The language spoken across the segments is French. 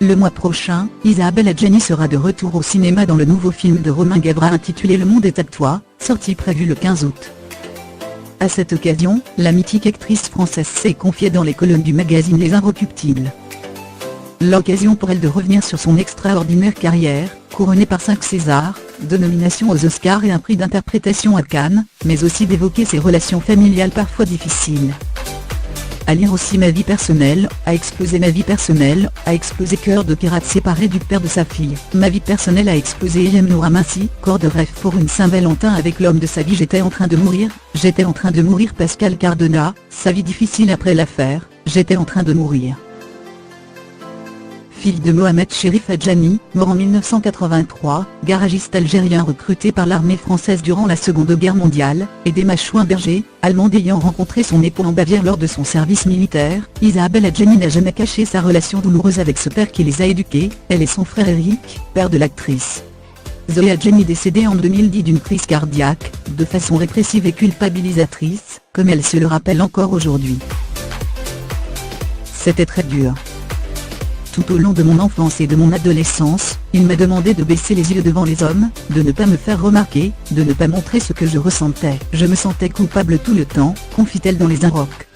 Le mois prochain, Isabelle Adjani sera de retour au cinéma dans le nouveau film de Romain Gavras intitulé Le monde est à toi, sortie prévue le 15 août. À cette occasion, la mythique actrice française s'est confiée dans les colonnes du magazine Les Inrecuptibles. L'occasion pour elle de revenir sur son extraordinaire carrière, couronnée par 5 Césars, 2 nominations aux Oscars et un prix d'interprétation à Cannes, mais aussi d'évoquer ses relations familiales parfois difficiles. À lire aussi Ma vie personnelle, a explosé ma vie personnelle, a explosé Cœur de pirate séparé du père de sa fille. Ma vie personnelle a explosé Ayem Noura Mincy, corps de rêve pour une Saint-Valentin avec l'homme de sa vie. J'étais en train de mourir Pascal Cardona, sa vie difficile après l'affaire, j'étais en train de mourir. Fille de Mohamed Cherif Adjani, mort en 1983, garagiste algérien recruté par l'armée française durant la Seconde Guerre mondiale, et d'Emma Schwimberger, allemande ayant rencontré son époux en Bavière lors de son service militaire, Isabelle Adjani n'a jamais caché sa relation douloureuse avec ce père qui les a éduqués, elle et son frère Eric, père de l'actrice. Zoé Adjani décédée en 2010 d'une crise cardiaque, de façon répressive et culpabilisatrice, comme elle se le rappelle encore aujourd'hui. C'était très dur. Tout au long de mon enfance et de mon adolescence, il m'a demandé de baisser les yeux devant les hommes, de ne pas me faire remarquer, de ne pas montrer ce que je ressentais. Je me sentais coupable tout le temps, confie-t-elle dans Les Inrocks.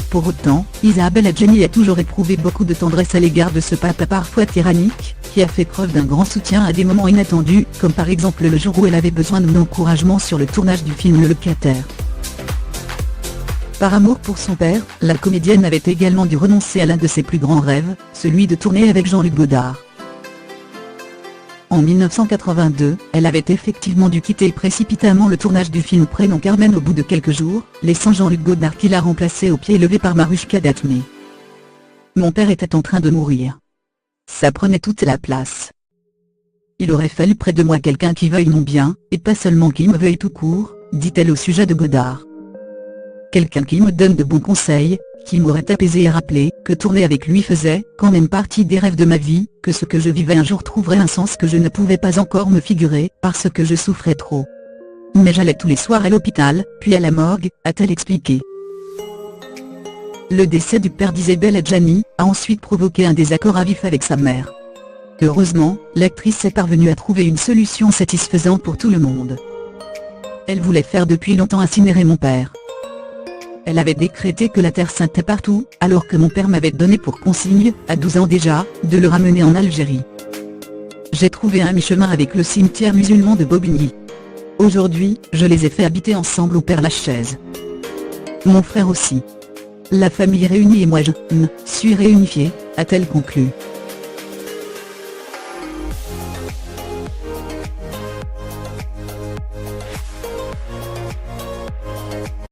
Pour autant, Isabelle Adjani a toujours éprouvé beaucoup de tendresse à l'égard de ce papa parfois tyrannique, qui a fait preuve d'un grand soutien à des moments inattendus, comme par exemple le jour où elle avait besoin de mon encouragement sur le tournage du film Le Locataire. Par amour pour son père, la comédienne avait également dû renoncer à l'un de ses plus grands rêves, celui de tourner avec Jean-Luc Godard. En 1982, elle avait effectivement dû quitter précipitamment le tournage du film Prénom Carmen au bout de quelques jours, laissant Jean-Luc Godard qui l'a remplacé au pied levé par Marushka Datme. Mon père était en train de mourir. Ça prenait toute la place. Il aurait fallu près de moi quelqu'un qui veuille mon bien, et pas seulement qui me veuille tout court, dit-elle au sujet de Godard. Quelqu'un qui me donne de bons conseils, qui m'aurait apaisé et rappelé que tourner avec lui faisait quand même partie des rêves de ma vie, que ce que je vivais un jour trouverait un sens que je ne pouvais pas encore me figurer, parce que je souffrais trop. Mais j'allais tous les soirs à l'hôpital, puis à la morgue, a-t-elle expliqué. Le décès du père d'Isabelle Adjani a ensuite provoqué un désaccord à vif avec sa mère. Heureusement, l'actrice est parvenue à trouver une solution satisfaisante pour tout le monde. Elle voulait faire depuis longtemps incinérer mon père. Elle avait décrété que la terre sainte est partout, alors que mon père m'avait donné pour consigne, à 12 ans déjà, de le ramener en Algérie. J'ai trouvé un mi-chemin avec le cimetière musulman de Bobigny. Aujourd'hui, je les ai fait habiter ensemble au Père-Lachaise. Mon frère aussi. La famille réunie et moi je suis réunifiée, a-t-elle conclu.